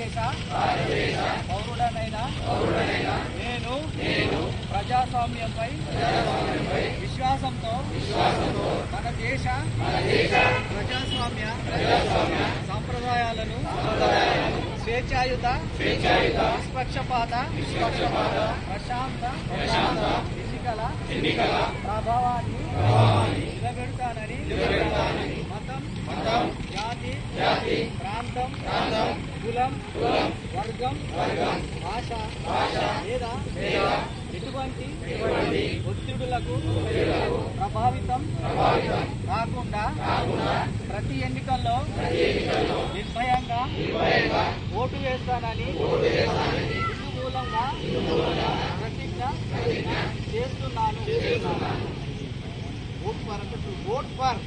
భారతదేశ పౌరుడనైన నేను ప్రజాస్వామ్యంపై విశ్వాసంతో మన దేశ ప్రజాస్వామ్య సంప్రదాయాలను స్వేచ్ఛాయుత నిష్పక్షపాత ప్రశాంత ఎన్నికల ప్రభావాన్ని నిలబెడతానని మతం జాతి ప్రాంతం కులం వర్గం భాష లేదా ఎటువంటి ఒత్తిడులకు ప్రభావితం కాకుండా ప్రతి ఎన్నికల్లో నిర్భయంగా ఓటు వేస్తానని మూలంగా ప్రతిజ్ఞ చేస్తున్నాను. Vote for